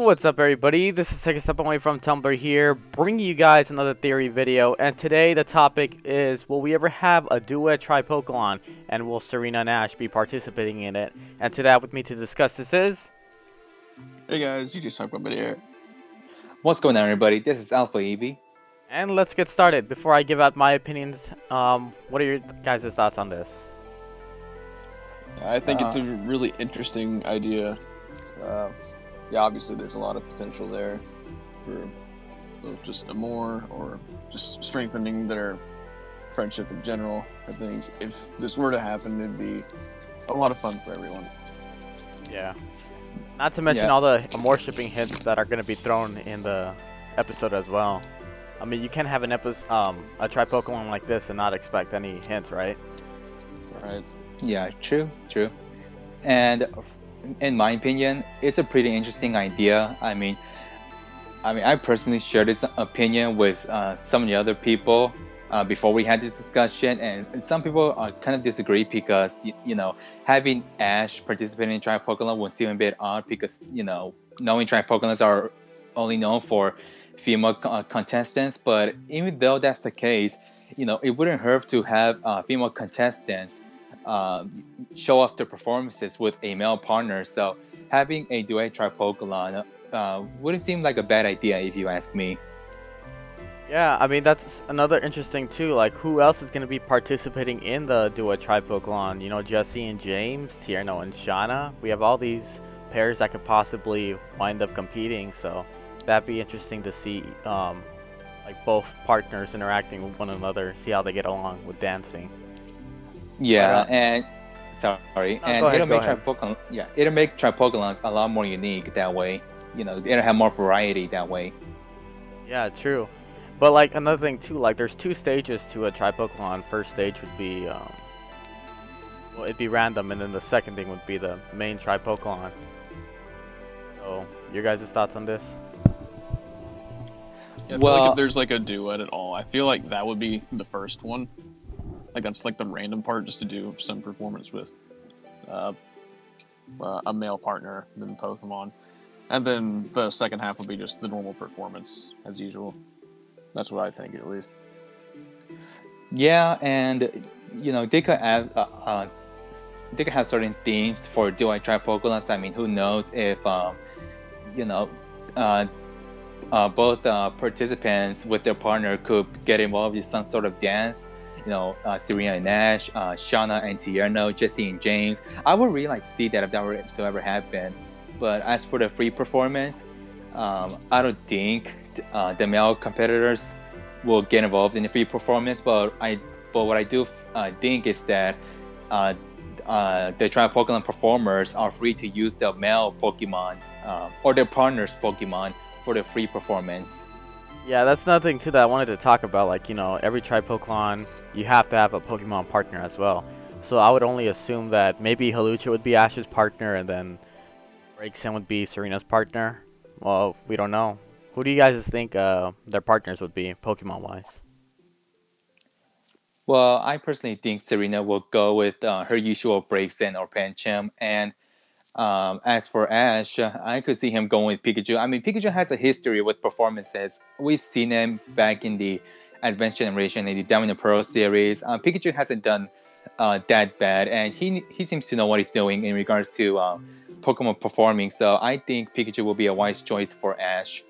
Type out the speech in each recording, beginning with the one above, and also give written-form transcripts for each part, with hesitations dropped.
What's up, everybody? This is Takeastepandimonmyway from Tumblr here, bringing you guys another theory video. And today the topic is, will we ever have a Duet Tripokalon, and will Serena and Ash be participating in it? And today with me to discuss this is... Hey guys, you just talk about here. What's going on, everybody? This is Alpha Evie. And let's get started. Before I give out my opinions, what are your guys' thoughts on this? I think it's a really interesting idea. Yeah, obviously there's a lot of potential there for both just Amour or just strengthening their friendship in general. I think if this were to happen, it'd be a lot of fun for everyone. Yeah. Not to mention all the Amourshipping hints that are going to be thrown in the episode as well. I mean, you can't have an episode, a Tripokalon like this and not expect any hints, right? Right. Yeah, true. And in my opinion, it's a pretty interesting idea. I mean, I personally share this opinion with some of the other people before we had this discussion, and some people kind of disagree because having Ash participating in Tripokalon would seem a bit odd because knowing Tripokalons are only known for female contestants. But even though that's the case, it wouldn't hurt to have female contestants show off their performances with a male partner. So having a Duet Tripokalon wouldn't seem like a bad idea if you ask me. Yeah, I mean, that's another interesting too. Like, who else is going to be participating in the Duet Tripokalon? Jesse and James, Tierno and Shauna. We have all these pairs that could possibly wind up competing. So that'd be interesting to see, like both partners interacting with one another, see how they get along with dancing. Yeah, and sorry, No, and it'll make Tripokalons a lot more unique that way. It'll have more variety that way. Yeah, true. But like another thing too, like there's two stages to a Tripokalon. First stage would be, well, it'd be random, and then the second thing would be the main Tripokalon. So, your guys' thoughts on this? Yeah, I feel like if there's like a duet at all, I feel like that would be the first one. Like that's like the random part, just to do some performance with a male partner than Pokemon, and then the second half would be just the normal performance as usual. That's what I think, at least. Yeah, and they could have certain themes for Duet Tripokalons. I mean, who knows if both participants with their partner could get involved in some sort of dance. Serena and Ash, Shauna and Tierno, Jesse and James. I would really like to see that if that were to ever happen. But as for the free performance, I don't think the male competitors will get involved in the free performance. But what I do think is that the Tripokalon performers are free to use the male Pokemons or their partner's Pokemon for the free performance. Yeah, that's another thing too that I wanted to talk about. Like, every Tripokalon, you have to have a Pokemon partner as well. So I would only assume that maybe Halucha would be Ash's partner, and then Breaksin would be Serena's partner. Well, we don't know. Who do you guys think their partners would be, Pokemon-wise? Well, I personally think Serena will go with her usual Breaksin or Pancham, and as for Ash, I could see him going with Pikachu. I mean, Pikachu has a history with performances. We've seen him back in the Advanced Generation in the Diamond and Pearl series. Pikachu hasn't done that bad, and he seems to know what he's doing in regards to Pokemon performing. So I think Pikachu will be a wise choice for Ash.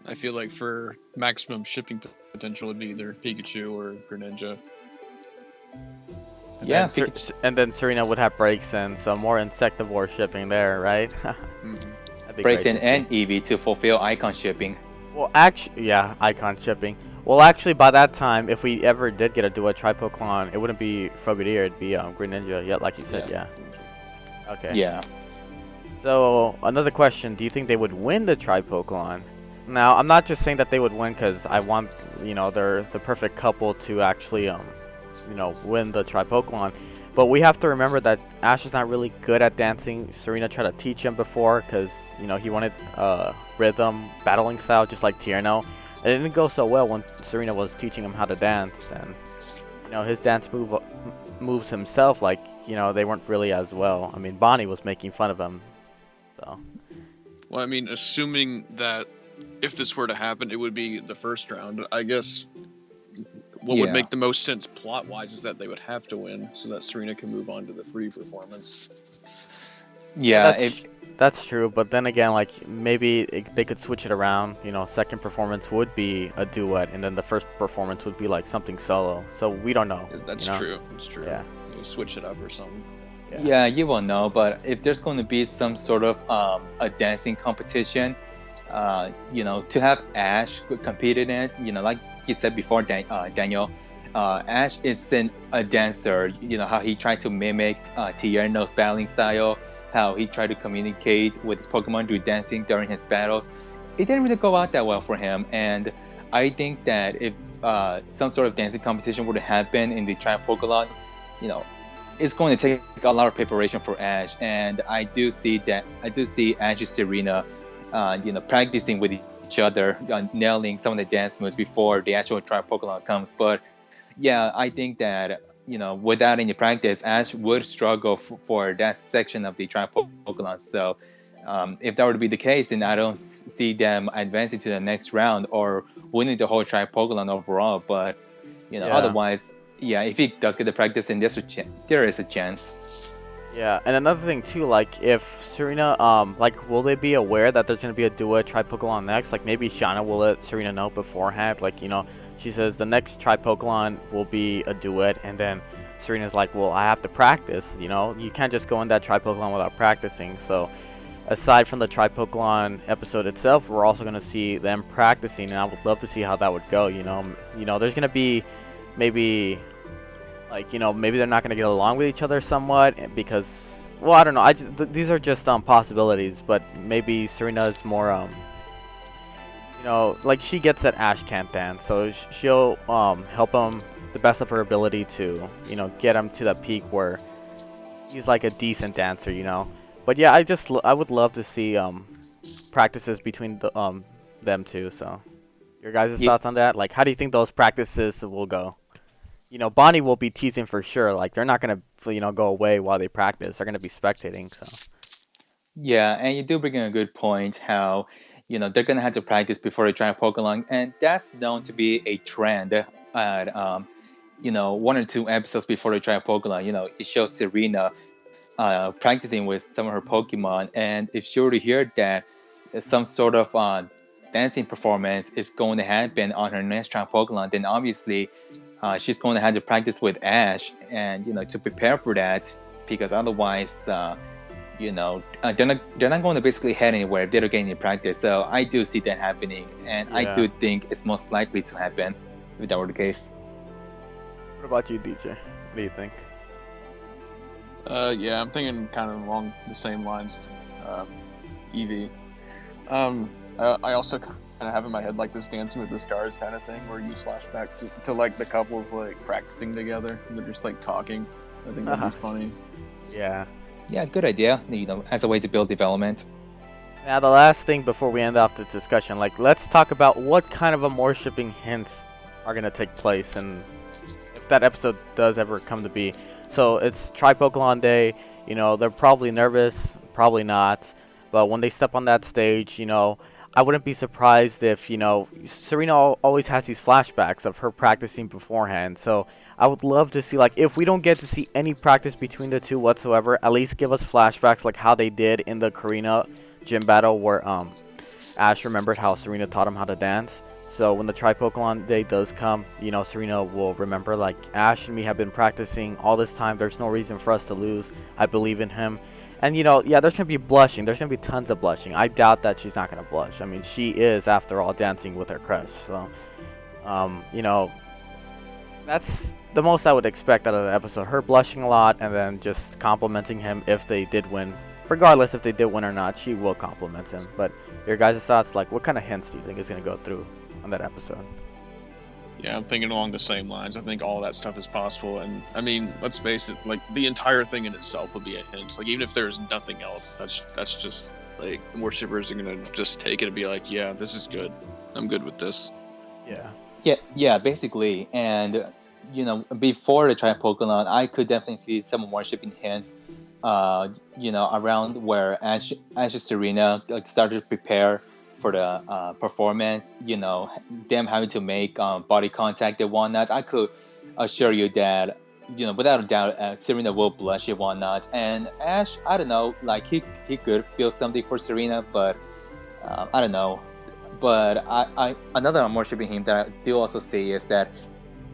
I feel like for maximum shipping potential, it'd be either Pikachu or Greninja. And then Serena would have Breaksin, so more Insectivore shipping there, right? Breaksin and Eevee to fulfill icon shipping. Well, actually, yeah, icon shipping. Well, actually, by that time, if we ever did get a Duet Tripokalon, it wouldn't be Frogadier, it'd be Greninja, yeah, like you said, yeah. Okay. Yeah. So, another question, do you think they would win the Tripokalon? Now, I'm not just saying that they would win because I want, they're the perfect couple to actually, win the Tripokalon. But we have to remember that Ash is not really good at dancing. Serena tried to teach him before because, he wanted rhythm, battling style, just like Tierno. It didn't go so well when Serena was teaching him how to dance. And, his dance moves himself, like, they weren't really as well. I mean, Bonnie was making fun of him. So. Well, I mean, assuming that if this were to happen, it would be the first round. I guess what would make the most sense plot-wise is that they would have to win so that Serena can move on to the free performance. Yeah, that's true. But then again, like maybe they could switch it around. Second performance would be a duet, and then the first performance would be like something solo. So we don't know. That's true. That's true. Yeah. You switch it up or something. Yeah, you won't know. But if there's going to be some sort of a dancing competition, to have Ash compete in it, like you said before, Daniel, Ash isn't a dancer. How he tried to mimic Tierno's battling style, how he tried to communicate with his Pokemon through dancing during his battles. It didn't really go out that well for him, and I think that if some sort of dancing competition were to happen in the Tripokalon, it's going to take a lot of preparation for Ash, and I do see Ash and Serena, practicing with each other, nailing some of the dance moves before the actual Tripokalon comes. But yeah, I think that without any practice, Ash would struggle for that section of the Tripokalon. So if that were to be the case, then I don't see them advancing to the next round or winning the whole Tripokalon overall. But otherwise. Yeah, if he does get the practice, then there is a chance. Yeah, and another thing too, like if Serena, will they be aware that there's gonna be a duet Tripokalon next? Like maybe Shauna will let Serena know beforehand. Like she says the next Tripokalon will be a duet, and then Serena's like, well, I have to practice. You can't just go in that Tripokalon without practicing. So aside from the Tripokalon episode itself, we're also gonna see them practicing, and I would love to see how that would go. There's gonna be maybe maybe they're not going to get along with each other somewhat because I don't know, these are just possibilities, but maybe Serena is more like she gets that Ash can't dance, so she'll help him the best of her ability to get him to that peak where he's like a decent dancer. But yeah, I would love to see practices between them two. So your guys' thoughts on that? Like, how do you think those practices will go? Bonnie will be teasing for sure. Like, they're not gonna, go away while they practice. They're gonna be spectating. So. Yeah, and you do bring in a good point. How, they're gonna have to practice before they try Pokemon, and that's known to be a trend. At 1 or 2 episodes before they try Pokemon, it shows Serena practicing with some of her Pokemon, and if she were to hear that some sort of dancing performance is going to happen on her next try Pokemon, then obviously. She's going to have to practice with Ash, and to prepare for that, because otherwise, they're not going to basically head anywhere if they don't get any practice. So I do see that happening, and I do think it's most likely to happen if that were the case. What about you, DJ? What do you think? Yeah, I'm thinking kind of along the same lines as Evie. I also kind of have in my head like this Dancing with the Stars kind of thing, where you flash back to like the couples like practicing together and they're just like talking. I think that'd be funny. Yeah. Yeah, good idea. As a way to build development. Now the last thing before we end off the discussion, like let's talk about what kind of Amourshipping hints are gonna take place, and if that episode does ever come to be. So it's Tripokalon Day. They're probably nervous, probably not, but when they step on that stage, I wouldn't be surprised if, Serena always has these flashbacks of her practicing beforehand. So I would love to see, like, if we don't get to see any practice between the two whatsoever, at least give us flashbacks like how they did in the Karina gym battle where Ash remembered how Serena taught him how to dance. So when the Tripokalon Day does come, Serena will remember, like, Ash and me have been practicing all this time. There's no reason for us to lose. I believe in him. And, yeah, there's going to be blushing. There's going to be tons of blushing. I doubt that she's not going to blush. I mean, she is, after all, dancing with her crush. So, that's the most I would expect out of the episode. Her blushing a lot and then just complimenting him if they did win. Regardless if they did win or not, she will compliment him. But your guys' thoughts, like, what kind of hints do you think is going to go through on that episode? Yeah, I'm thinking along the same lines. I think all that stuff is possible, and I mean, let's face it, like the entire thing in itself would be a hint. Like even if there's nothing else, that's just like worshippers are gonna just take it and be like, yeah, this is good. I'm good with this. Yeah, basically. And before the Tripokalon, I could definitely see some worshipping hints you know, around where Ash and Serena like, started to prepare for the performance, you know, them having to make body contact and whatnot, I could assure you that, you know, without a doubt, Serena will blush and whatnot. And Ash, I don't know, like he could feel something for Serena, but I don't know. But I another Amourshipping him that I do also see is that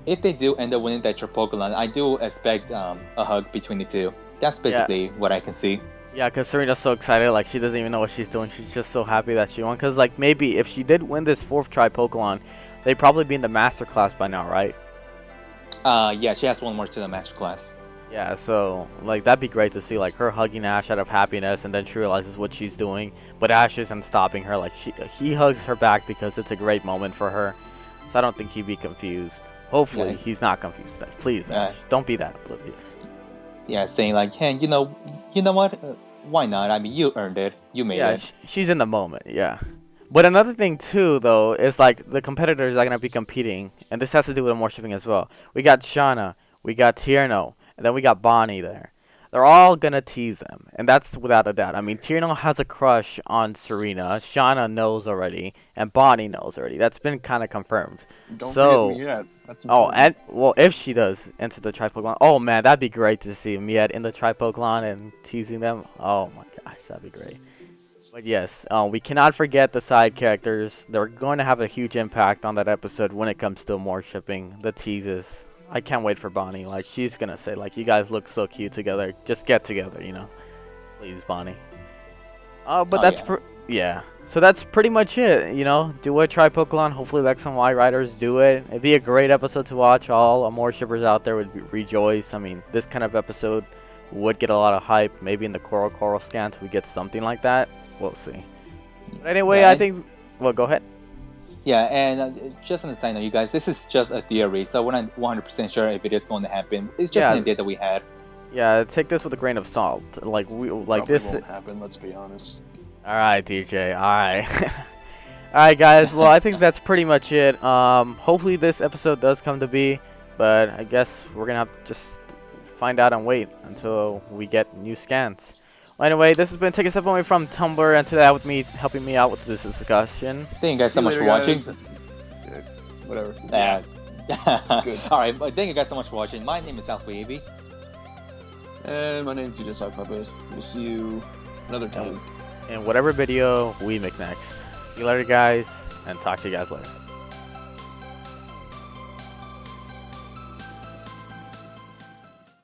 if they do end up winning that Tripokalon, I do expect a hug between the two. That's basically what I can see. Yeah, because Serena's so excited, like she doesn't even know what she's doing. She's just so happy that she won. Because like maybe if she did win this 4th Tripokalon, they'd probably be in the Master Class by now, right? Yeah, she has one more to the Master Class. Yeah, so like that'd be great to see, like her hugging Ash out of happiness, and then she realizes what she's doing, but Ash isn't stopping her. Like he hugs her back because it's a great moment for her. So I don't think he'd be confused. Hopefully he's not confused. Please, Ash, don't be that oblivious. Yeah, saying like, hey, you know what? Why not? I mean, you earned it. You made it. She's in the moment. Yeah. But another thing too, though, is like the competitors are gonna be competing, and this has to do with Amourshipping as well. We got Shauna, we got Tierno, and then we got Bonnie there. They're all gonna tease them, and that's without a doubt. I mean, Tierno has a crush on Serena, Shauna knows already, and Bonnie knows already. That's been kind of confirmed. Don't forget Miette. That's important. And well, if she does enter the Tripokalon, oh man, that'd be great to see Miette in the Tripokalon and teasing them. Oh my gosh, that'd be great. But yes, we cannot forget the side characters. They're going to have a huge impact on that episode when it comes to Amourshipping, the teases. I can't wait for Bonnie. Like, she's going to say, like, you guys look so cute together. Just get together, you know. Please, Bonnie. But that's... Yeah. So that's pretty much it, you know. Duet Tripokalon. Hopefully the X and Y writers do it. It'd be a great episode to watch. All Amourshippers out there would rejoice. I mean, this kind of episode would get a lot of hype. Maybe in the Coral scans we get something like that. We'll see. But anyway, I think... Well, go ahead. Yeah, and just on the side note, you guys, this is just a theory, so we're not 100% sure if it is going to happen. It's just an idea that we had. Yeah, take this with a grain of salt. Like this won't happen. Let's be honest. All right, DJ. All right. All right, guys. Well, I think that's pretty much it. Hopefully this episode does come to be, but I guess we're gonna have to just find out and wait until we get new scans. Well, anyway, this has been Takeastepandimonmyway from Tumblr, and today with me helping me out with this discussion. Thank you guys so much for watching. Whatever. Good. All right, thank you guys so much for watching. My name is Alpha Avy. And my name is DJ Sock Puppet. We'll see you another time. In whatever video we make next. See you later, guys, and talk to you guys later.